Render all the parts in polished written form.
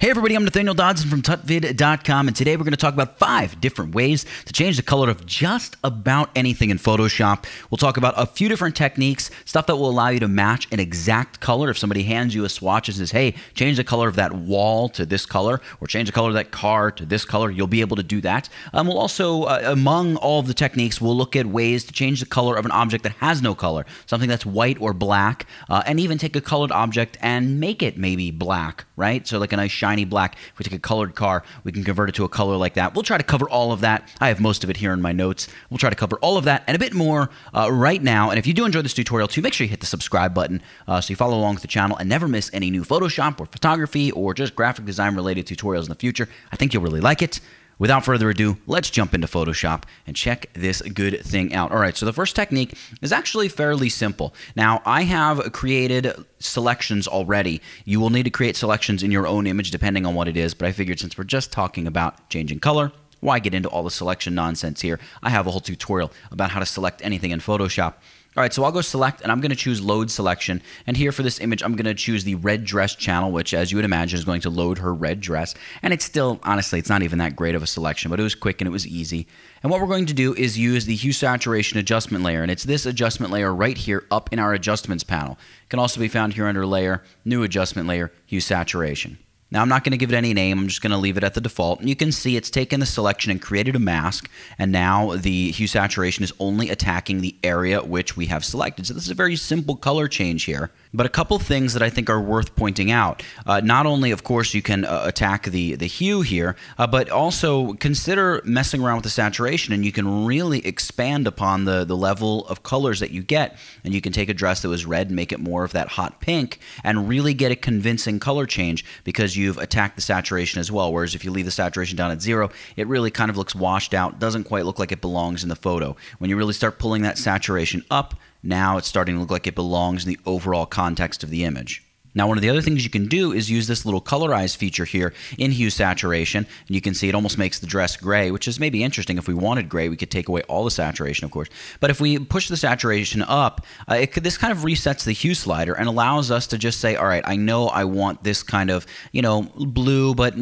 Hey everybody, I'm Nathaniel Dodson from tutvid.com, and today we're going to talk about 5 different ways to change the color of just about anything in Photoshop. We'll talk about a few different techniques, stuff that will allow you to match an exact color. If somebody hands you a swatch and says, hey, change the color of that wall to this color, or change the color of that car to this color, you'll be able to do that. We'll also, among all of the techniques, we'll look at ways to change the color of an object that has no color, something that's white or black, and even take a colored object and make it maybe black, right? So like a nice shiny black. If we take a colored car, we can convert it to a color like that. We'll try to cover all of that. I have most of it here in my notes. We'll try to cover all of that and a bit more right now. And if you do enjoy this tutorial too, make sure you hit the subscribe button so you follow along with the channel and never miss any new Photoshop or photography or just graphic design related tutorials in the future. I think you'll really like it. Without further ado, let's jump into Photoshop and check this good thing out. All right, so the first technique is actually fairly simple. Now, I have created selections already. You will need to create selections in your own image depending on what it is, but I figured since we're just talking about changing color, why get into all the selection nonsense here? I have a whole tutorial about how to select anything in Photoshop. All right, so I'll go select, and I'm going to choose load selection. And here for this image, I'm going to choose the red dress channel, which, as you would imagine, is going to load her red dress. And it's still, honestly, it's not even that great of a selection, but it was quick and it was easy. And what we're going to do is use the HueSaturation adjustment layer, and it's this adjustment layer right here up in our adjustments panel. It can also be found here under Layer, New Adjustment Layer, HueSaturation. Now, I'm not going to give it any name. I'm just going to leave it at the default. And you can see it's taken the selection and created a mask. And now the HueSaturation is only attacking the area which we have selected. So this is a very simple color change here. But a couple things that I think are worth pointing out. Not only, of course, you can attack the hue here, but also consider messing around with the saturation, and you can really expand upon the level of colors that you get. And you can take a dress that was red and make it more of that hot pink and really get a convincing color change because you've attacked the saturation as well. Whereas if you leave the saturation down at 0, it really kind of looks washed out, doesn't quite look like it belongs in the photo. When you really start pulling that saturation up, now it's starting to look like it belongs in the overall context of the image. Now, one of the other things you can do is use this little colorize feature here in HueSaturation, and you can see it almost makes the dress gray, which is maybe interesting. If we wanted gray, we could take away all the saturation, of course. But if we push the saturation up, this kind of resets the hue slider and allows us to just say, all right, I know I want this kind of, blue, but,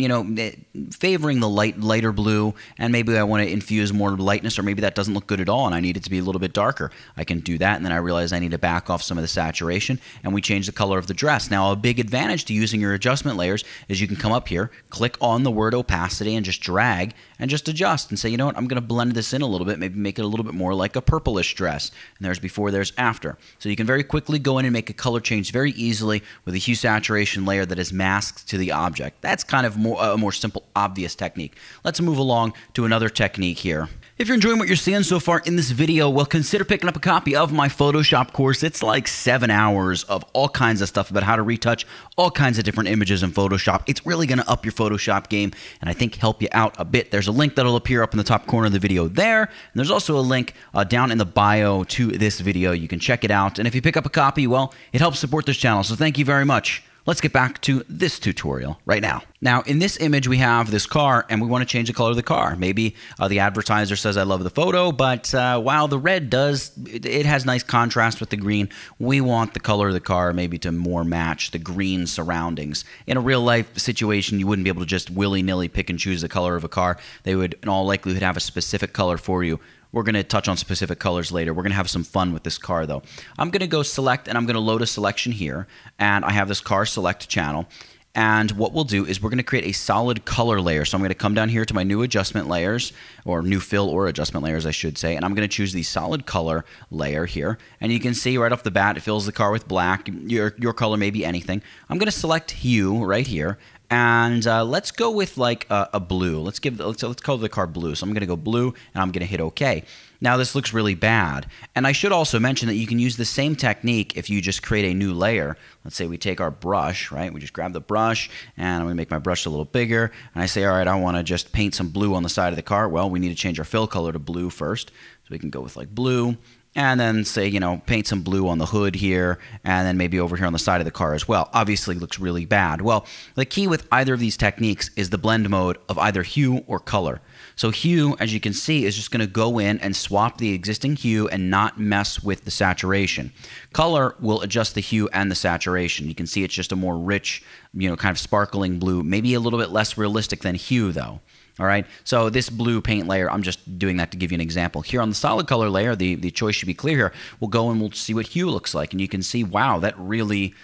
favoring the lighter blue, and maybe I want to infuse more lightness, or maybe that doesn't look good at all, and I need it to be a little bit darker. I can do that, and then I realize I need to back off some of the saturation, and we change the color of the dress. Now, a big advantage to using your adjustment layers is you can come up here, click on the word opacity, and just drag and just adjust and say, you know what, I'm going to blend this in a little bit, maybe make it a little bit more like a purplish dress. And there's before, there's after. So you can very quickly go in and make a color change very easily with a HueSaturation layer that is masked to the object. That's kind of a more simple, obvious technique. Let's move along to another technique here. If you're enjoying what you're seeing so far in this video, well, consider picking up a copy of my Photoshop course. It's like 7 hours of all kinds of stuff about how to retouch all kinds of different images in Photoshop. It's really going to up your Photoshop game and I think help you out a bit. There's a link that'll appear up in the top corner of the video there. And there's also a link down in the bio to this video. You can check it out. And if you pick up a copy, well, it helps support this channel. So thank you very much. Let's get back to this tutorial right now. Now, in this image, we have this car, and we want to change the color of the car. Maybe the advertiser says, I love the photo, but while the red it has nice contrast with the green, we want the color of the car maybe to more match the green surroundings. In a real-life situation, you wouldn't be able to just willy-nilly pick and choose the color of a car. They would, in all likelihood, have a specific color for you. We're going to touch on specific colors later. We're going to have some fun with this car, though. I'm going to go select, and I'm going to load a selection here. And I have this car select channel. And what we'll do is we're going to create a solid color layer. So I'm going to come down here to my new adjustment layers, or new fill or adjustment layers, I should say. And I'm going to choose the solid color layer here. And you can see right off the bat, it fills the car with black. Your color may be anything. I'm going to select hue right here. And let's go with like a blue. Let's color the car blue. So I'm going to go blue, and I'm going to hit OK. Now this looks really bad. And I should also mention that you can use the same technique if you just create a new layer. Let's say we take our brush, right? We just grab the brush, and I'm going to make my brush a little bigger. And I say, all right, I want to just paint some blue on the side of the car. Well, we need to change our fill color to blue first. So we can go with like blue. And then say, paint some blue on the hood here, and then maybe over here on the side of the car as well. Obviously, it looks really bad. Well, the key with either of these techniques is the blend mode of either hue or color. So hue, as you can see, is just going to go in and swap the existing hue and not mess with the saturation. Color will adjust the hue and the saturation. You can see it's just a more rich, kind of sparkling blue, maybe a little bit less realistic than hue though. All right, so this blue paint layer, I'm just doing that to give you an example. Here on the solid color layer, the choice should be clear here. We'll go and we'll see what hue looks like, and you can see, wow, that really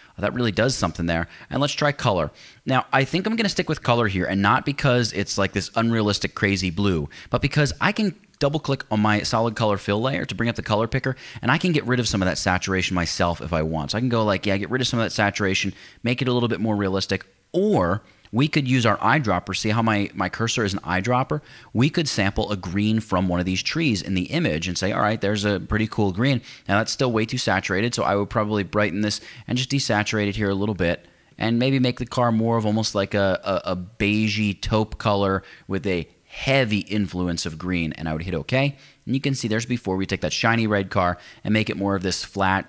does something there. And let's try color. Now, I think I'm going to stick with color here, and not because it's like this unrealistic crazy blue, but because I can double click on my solid color fill layer to bring up the color picker, and I can get rid of some of that saturation myself if I want. So I can go like, yeah, get rid of some of that saturation, make it a little bit more realistic, or we could use our eyedropper. See how my cursor is an eyedropper? We could sample a green from one of these trees in the image and say, all right, there's a pretty cool green. Now that's still way too saturated, so I would probably brighten this and just desaturate it here a little bit and maybe make the car more of almost like a beigey taupe color with a heavy influence of green, and I would hit OK. And you can see there's before we take that shiny red car and make it more of this flat,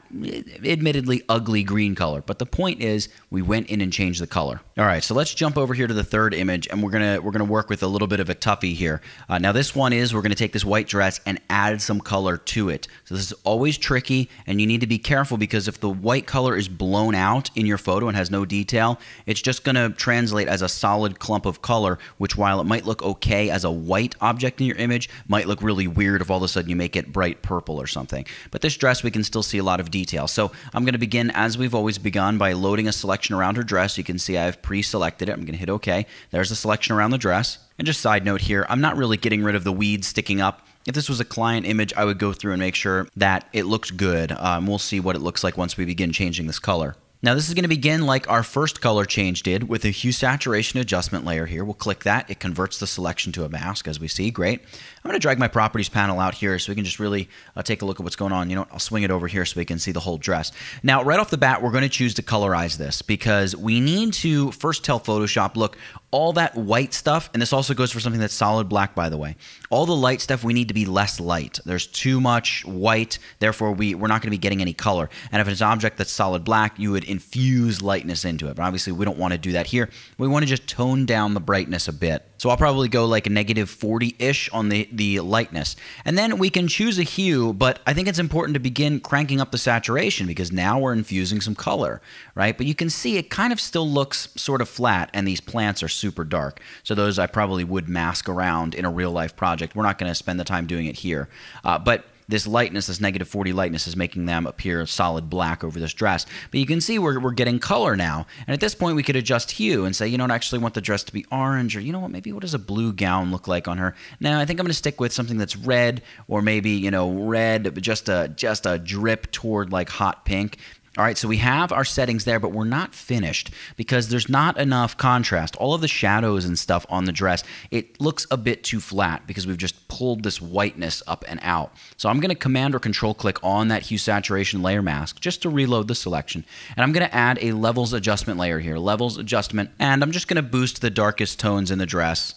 admittedly ugly green color. But the point is we went in and changed the color. All right, so let's jump over here to the third image, and we're gonna work with a little bit of a toughie here. Now this one is we're gonna take this white dress and add some color to it. So this is always tricky, and you need to be careful because if the white color is blown out in your photo and has no detail, it's just gonna translate as a solid clump of color, which while it might look okay as a white object in your image, might look really weird if all of a sudden you make it bright purple or something. But this dress, we can still see a lot of detail. So I'm going to begin as we've always begun by loading a selection around her dress. You can see I've pre-selected it. I'm going to hit OK. There's the selection around the dress. And just side note here, I'm not really getting rid of the weeds sticking up. If this was a client image, I would go through and make sure that it looks good. We'll see what it looks like once we begin changing this color. Now this is going to begin like our first color change did with a hue saturation adjustment layer here. We'll click that. It converts the selection to a mask as we see. Great. I'm going to drag my properties panel out here so we can just really take a look at what's going on. You know what? I'll swing it over here so we can see the whole dress. Now right off the bat, we're going to choose to colorize this because we need to first tell Photoshop, look, all that white stuff, and this also goes for something that's solid black, by the way. All the light stuff, we need to be less light. There's too much white, therefore we're not going to be getting any color. And if it's an object that's solid black, you would infuse lightness into it. But obviously, we don't want to do that here. We want to just tone down the brightness a bit. So I'll probably go like a negative 40-ish on the lightness. And then we can choose a hue, but I think it's important to begin cranking up the saturation because now we're infusing some color, right? But you can see it kind of still looks sort of flat, and these plants are super dark. So those I probably would mask around in a real-life project. We're not going to spend the time doing it here. But this lightness, this negative 40 lightness is making them appear solid black over this dress. But you can see we're getting color now. And at this point, we could adjust hue and say, you know what, I actually want the dress to be orange, or you know what, maybe what does a blue gown look like on her? Now, I think I'm going to stick with something that's red, or maybe, you know, red, but just a drip toward like hot pink. All right, so we have our settings there, but we're not finished because there's not enough contrast. All of the shadows and stuff on the dress, it looks a bit too flat because we've just pulled this whiteness up and out. So I'm going to Command or Control click on that hue saturation layer mask just to reload the selection. And I'm going to add a levels adjustment layer here, levels adjustment, and I'm just going to boost the darkest tones in the dress.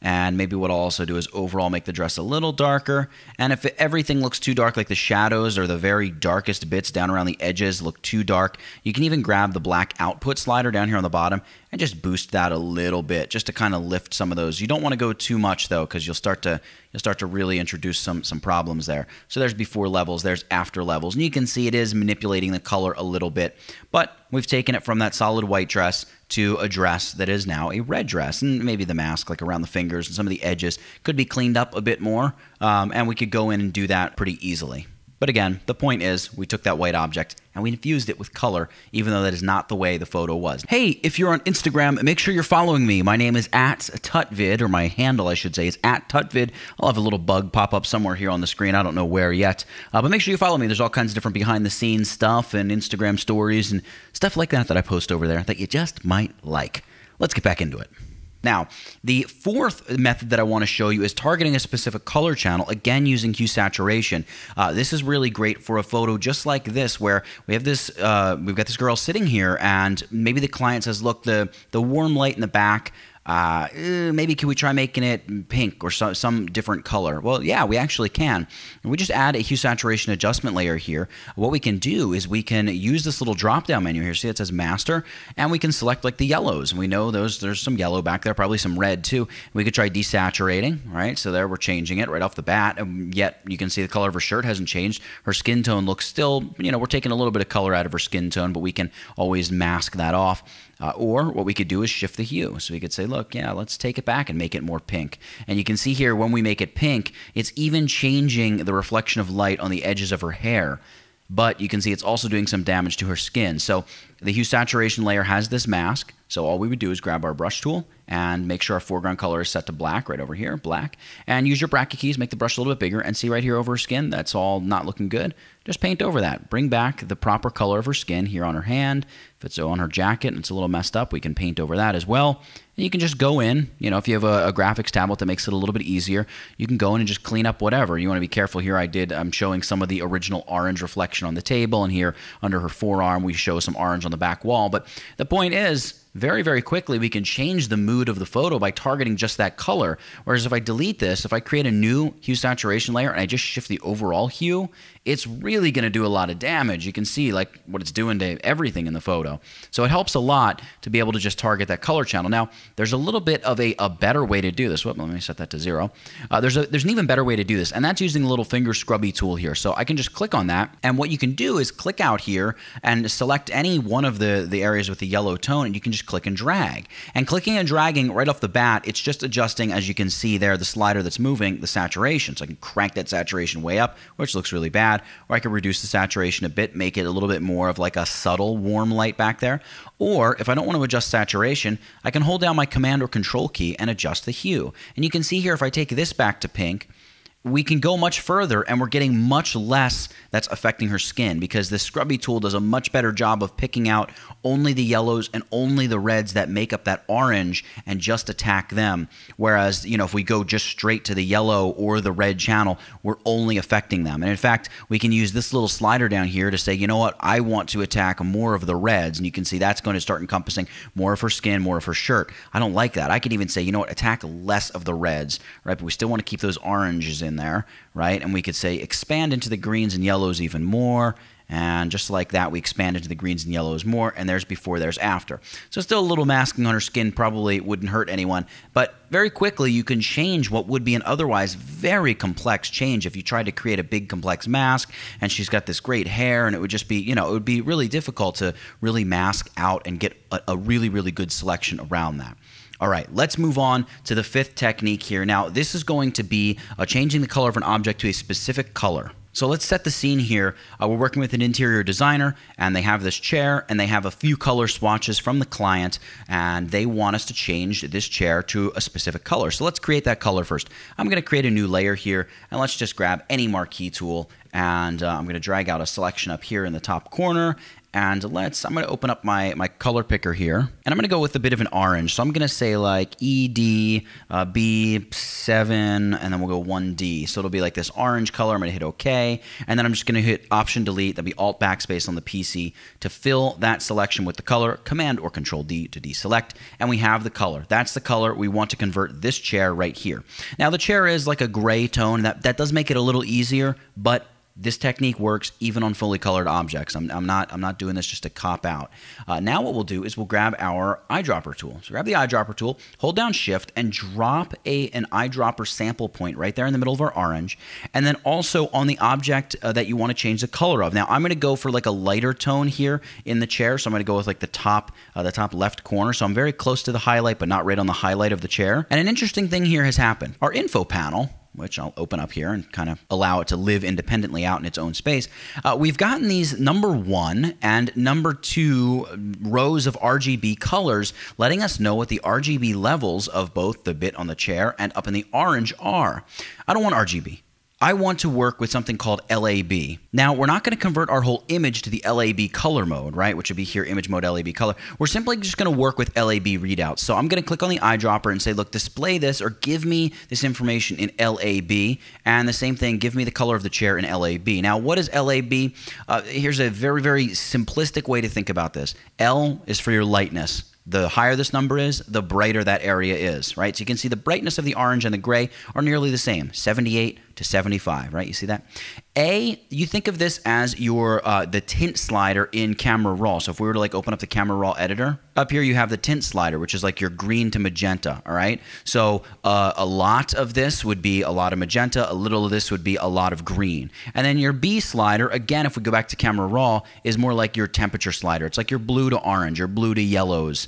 And maybe what I'll also do is overall make the dress a little darker. And if everything looks too dark, like the shadows or the very darkest bits down around the edges look too dark, you can even grab the black output slider down here on the bottom and just boost that a little bit just to kind of lift some of those. You don't want to go too much though, because you'll start to really introduce some problems there. So there's before levels, there's after levels, and you can see it is manipulating the color a little bit. But we've taken it from that solid white dress to a dress that is now a red dress, and maybe the mask like around the fingers and some of the edges could be cleaned up a bit more, and we could go in and do that pretty easily. But again, the point is we took that white object and we infused it with color, even though that is not the way the photo was. Hey, if you're on Instagram, make sure you're following me. My name is @tutvid, or my handle, I should say, is @tutvid. I'll have a little bug pop up somewhere here on the screen. I don't know where yet. But make sure you follow me. There's all kinds of different behind-the-scenes stuff and Instagram stories and stuff like that I post over there that you just might like. Let's get back into it. Now, the fourth method that I want to show you is targeting a specific color channel, again using hue saturation. This is really great for a photo just like this, where we have this, we've got this girl sitting here, and maybe the client says, look, the warm light in the back, maybe can we try making it pink or some different color? Well, yeah, we actually can. We just add a hue saturation adjustment layer here. What we can do is we can use this little drop down menu here. See, it says master, and we can select like the yellows. And we know there's some yellow back there, probably some red too. We could try desaturating, right? So there we're changing it right off the bat, and yet you can see the color of her shirt hasn't changed. Her skin tone looks still, we're taking a little bit of color out of her skin tone, but we can always mask that off. Or what we could do is shift the hue. So we could say, look, yeah, let's take it back and make it more pink. And you can see here when we make it pink, it's even changing the reflection of light on the edges of her hair. But you can see it's also doing some damage to her skin. So the hue saturation layer has this mask. So all we would do is grab our brush tool and make sure our foreground color is set to black right over here, black. And use your bracket keys, make the brush a little bit bigger, and see right here over her skin, that's all not looking good. Just paint over that. Bring back the proper color of her skin here on her hand. If it's on her jacket and it's a little messed up, we can paint over that as well. And you can just go in, if you have a graphics tablet that makes it a little bit easier, you can go in and just clean up whatever. You want to be careful here. I'm showing some of the original orange reflection on the table, and here under her forearm, we show some orange on the back wall. But the point is, very, very quickly, we can change the mood of the photo by targeting just that color. Whereas if I delete this, if I create a new hue saturation layer and I just shift the overall hue, it's really going to do a lot of damage. You can see like what it's doing to everything in the photo. So it helps a lot to be able to just target that color channel. Now, there's a little bit of a better way to do this. Let me set that to 0. There's an even better way to do this, and that's using the little finger scrubby tool here. So I can just click on that, and what you can do is click out here and select any one of the areas with the yellow tone, and you can just click and drag. And clicking and dragging right off the bat, it's just adjusting, as you can see there, the slider that's moving, the saturation. So I can crank that saturation way up, which looks really bad, or I can reduce the saturation a bit, make it a little bit more of like a subtle warm light back there. Or if I don't want to adjust saturation, I can hold down my Command or Control key and adjust the hue. And you can see here, if I take this back to pink, we can go much further, and we're getting much less that's affecting her skin, because this scrubby tool does a much better job of picking out only the yellows and only the reds that make up that orange and just attack them. Whereas, if we go just straight to the yellow or the red channel, we're only affecting them. And in fact, we can use this little slider down here to say, you know what, I want to attack more of the reds. And you can see that's going to start encompassing more of her skin, more of her shirt. I don't like that. I can even say, you know what, attack less of the reds, right? But we still want to keep those oranges in there, right? And we could say expand into the greens and yellows even more, and just like that we expand into the greens and yellows more, and there's before, there's after. So still a little masking on her skin, probably wouldn't hurt anyone, but very quickly you can change what would be an otherwise very complex change if you tried to create a big complex mask and she's got this great hair, and it would just be, it would be really difficult to really mask out and get a really, really good selection around that. All right, let's move on to the 5th technique here. Now, this is going to be changing the color of an object to a specific color. So let's set the scene here. We're working with an interior designer, and they have this chair, and they have a few color swatches from the client, and they want us to change this chair to a specific color. So let's create that color first. I'm going to create a new layer here, and let's just grab any marquee tool, and I'm going to drag out a selection up here in the top corner. And I'm going to open up my color picker here, and I'm going to go with a bit of an orange. So I'm going to say like ED, B7, and then we'll go 1D. So it'll be like this orange color. I'm going to hit OK, and then I'm just going to hit Option Delete. That'll be Alt Backspace on the PC to fill that selection with the color, Command or Control D to deselect, and we have the color. That's the color we want to convert this chair right here. Now the chair is like a gray tone. That does make it a little easier, but this technique works even on fully colored objects. I'm not doing this just to cop out. Now what we'll do is we'll grab our eyedropper tool. So grab the eyedropper tool, hold down Shift, and drop an eyedropper sample point right there in the middle of our orange, and then also on the object that you want to change the color of. Now I'm going to go for like a lighter tone here in the chair, so I'm going to go with like the top left corner. So I'm very close to the highlight, but not right on the highlight of the chair. And an interesting thing here has happened. Our info panel, which I'll open up here and kind of allow it to live independently out in its own space. We've gotten these number 1 and number 2 rows of RGB colors, letting us know what the RGB levels of both the bit on the chair and up in the orange are. I don't want RGB. I want to work with something called LAB. Now, we're not going to convert our whole image to the LAB color mode, right, which would be here, image mode LAB color. We're simply just going to work with LAB readouts. So I'm going to click on the eyedropper and say, look, display this or give me this information in LAB. And the same thing, give me the color of the chair in LAB. Now, what is LAB? Here's a very, very simplistic way to think about this. L is for your lightness. the higher this number is, the brighter that area is, right? So you can see the brightness of the orange and the gray are nearly the same, 78 to 75, right? You see that? You think of this as your the tint slider in Camera Raw. So if we were to like open up the Camera Raw editor, up here you have the tint slider, which is like your green to magenta, all right? So a lot of this would be a lot of magenta, a little of this would be a lot of green. And then your B slider, again, if we go back to Camera Raw, is more like your temperature slider. It's like your blue to orange or blue to yellows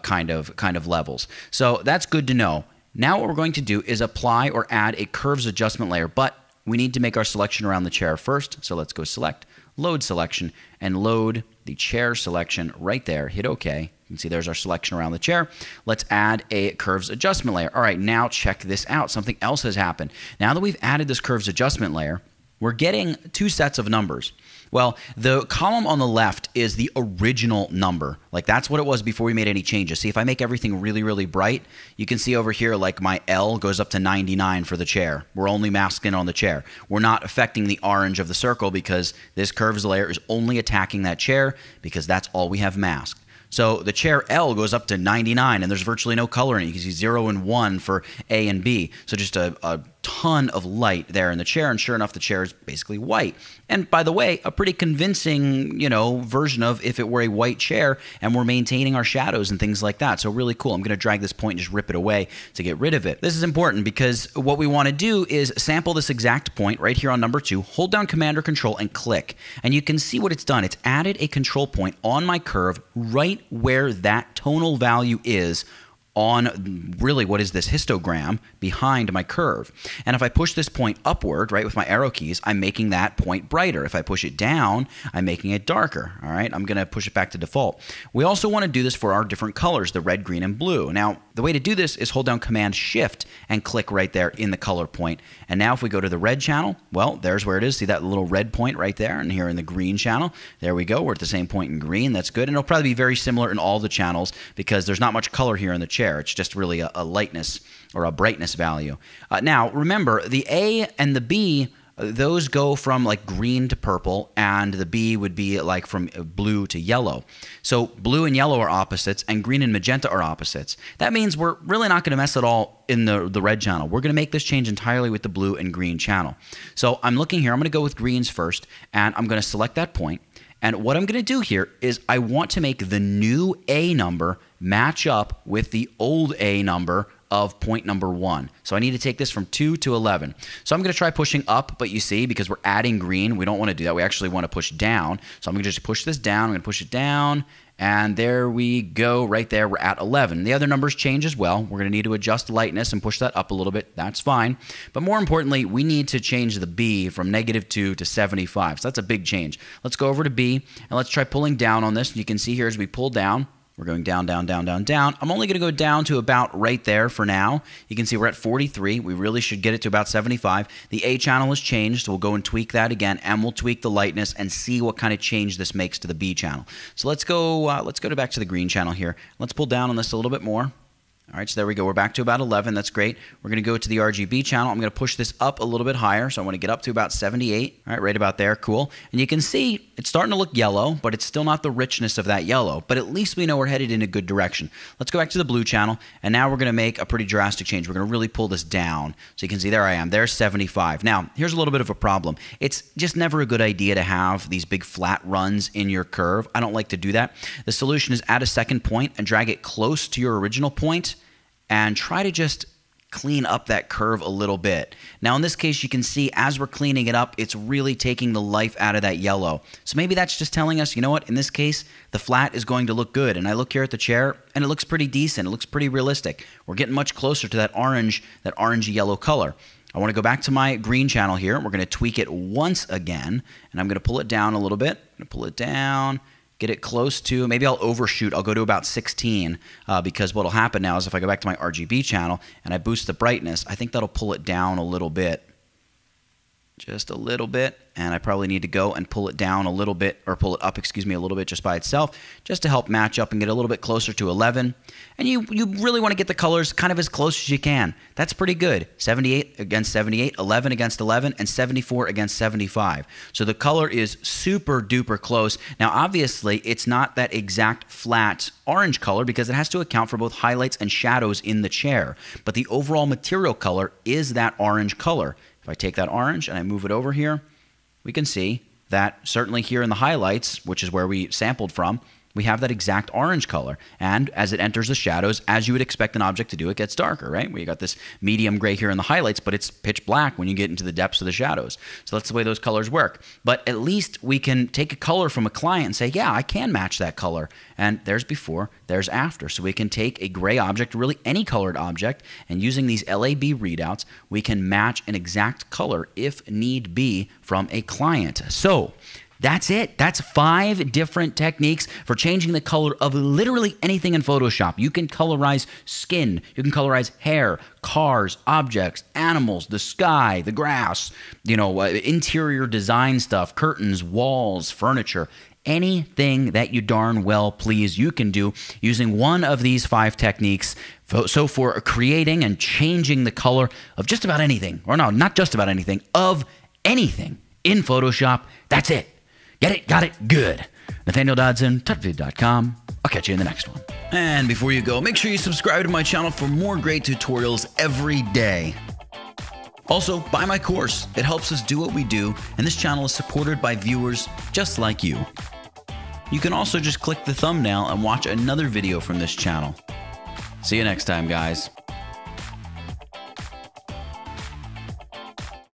kind of levels. So that's good to know. Now what we're going to do is apply or add a curves adjustment layer, but we need to make our selection around the chair first. So let's go select, load selection, and load the chair selection right there. Hit OK. You can see there's our selection around the chair. Let's add a curves adjustment layer. All right, now check this out. Something else has happened. Now that we've added this curves adjustment layer, we're getting two sets of numbers. Well, the column on the left is the original number. Like that's what it was before we made any changes. See, if I make everything really, really bright, you can see over here like my L goes up to 99 for the chair. We're only masking on the chair. We're not affecting the orange of the circle because this curves layer is only attacking that chair because that's all we have masked. So the chair L goes up to 99 and there's virtually no color in it. You can see 0 and 1 for A and B. So just a ton of light there in the chair, and sure enough, the chair is basically white. And by the way, a pretty convincing, version of if it were a white chair, and we're maintaining our shadows and things like that. So really cool. I'm going to drag this point and just rip it away to get rid of it. This is important because what we want to do is sample this exact point right here on number 2, hold down Command or Control and click. And you can see what it's done. It's added a control point on my curve right where that tonal value is on really what is this histogram behind my curve. And if I push this point upward, right, with my arrow keys, I'm making that point brighter. If I push it down, I'm making it darker. All right, I'm going to push it back to default. We also want to do this for our different colors, the red, green, and blue. Now, the way to do this is hold down Command Shift and click right there in the color point. And now if we go to the red channel, well, there's where it is. See that little red point right there? And here in the green channel, there we go. We're at the same point in green. That's good. And it'll probably be very similar in all the channels because there's not much color here in the chair. It's just really a lightness or a brightness value. Now, remember, the A and the B, those go from like green to purple, and the B would be like from blue to yellow. So blue and yellow are opposites, and green and magenta are opposites. That means we're really not going to mess at all in the red channel. We're going to make this change entirely with the blue and green channel. So I'm looking here. I'm going to go with greens first, and I'm going to select that point. And what I'm going to do here is I want to make the new A number match up with the old A number of point number 1. So I need to take this from 2 to 11. So I'm going to try pushing up, but you see, because we're adding green, we don't want to do that. We actually want to push down. So I'm going to just push this down. I'm going to push it down. And there we go, right there, we're at 11. The other numbers change as well. We're going to need to adjust lightness and push that up a little bit. That's fine. But more importantly, we need to change the B from -2 to 75. So that's a big change. Let's go over to B, and let's try pulling down on this. You can see here as we pull down, we're going down, down, down, down, down. I'm only going to go down to about right there for now. You can see we're at 43. We really should get it to about 75. The A channel has changed, so we'll go and tweak that again, and we'll tweak the lightness and see what kind of change this makes to the B channel. So let's go back to the green channel here. Let's pull down on this a little bit more. All right, so there we go. We're back to about 11. That's great. We're going to go to the RGB channel. I'm going to push this up a little bit higher, so I want to get up to about 78. All right about there. Cool. And you can see it's starting to look yellow, but it's still not the richness of that yellow. But at least we know we're headed in a good direction. Let's go back to the blue channel, and now we're going to make a pretty drastic change. We're going to really pull this down. So you can see there I am. There's 75. Now, here's a little bit of a problem. It's just never a good idea to have these big flat runs in your curve. I don't like to do that. The solution is add a second point and drag it close to your original point, and try to just clean up that curve a little bit. Now in this case, you can see as we're cleaning it up, it's really taking the life out of that yellow. So maybe that's just telling us, you know what, in this case, the flat is going to look good. And I look here at the chair, and it looks pretty decent. It looks pretty realistic. We're getting much closer to that orangey yellow color. I want to go back to my green channel here. We're going to tweak it once again, and I'm going to pull it down a little bit. I'm going to pull it down, get it close to, maybe I'll overshoot. I'll go to about 16 because what will happen now is if I go back to my RGB channel and I boost the brightness, I think that'll pull it down a little bit. just a little bit, and I probably need to go and pull it down a little bit, or pull it up, excuse me, a little bit just by itself, just to help match up and get a little bit closer to 11. And you really want to get the colors kind of as close as you can. That's pretty good. 78 against 78, 11 against 11, and 74 against 75. So the color is super duper close. Now, obviously, it's not that exact flat orange color because it has to account for both highlights and shadows in the chair. But the overall material color is that orange color. If I take that orange and I move it over here, we can see that certainly here in the highlights, which is where we sampled from, we have that exact orange color. And as it enters the shadows, as you would expect an object to do, it gets darker, right? We got this medium gray here in the highlights, but it's pitch black when you get into the depths of the shadows. So that's the way those colors work. But at least we can take a color from a client and say, yeah, I can match that color. And there's before, there's after. So we can take a gray object, really any colored object, and using these LAB readouts, we can match an exact color if need be from a client. So that's it. That's 5 different techniques for changing the color of literally anything in Photoshop. You can colorize skin. You can colorize hair, cars, objects, animals, the sky, the grass, interior design stuff, curtains, walls, furniture. Anything that you darn well please, you can do using one of these 5 techniques. So for creating and changing the color of just about anything, or no, not just about anything, of anything in Photoshop, that's it. Get it? Got it? Good. Nathaniel Dodson, tutvid.com. I'll catch you in the next one. And before you go, make sure you subscribe to my channel for more great tutorials every day. Also, buy my course. It helps us do what we do, and this channel is supported by viewers just like you. You can also just click the thumbnail and watch another video from this channel. See you next time, guys.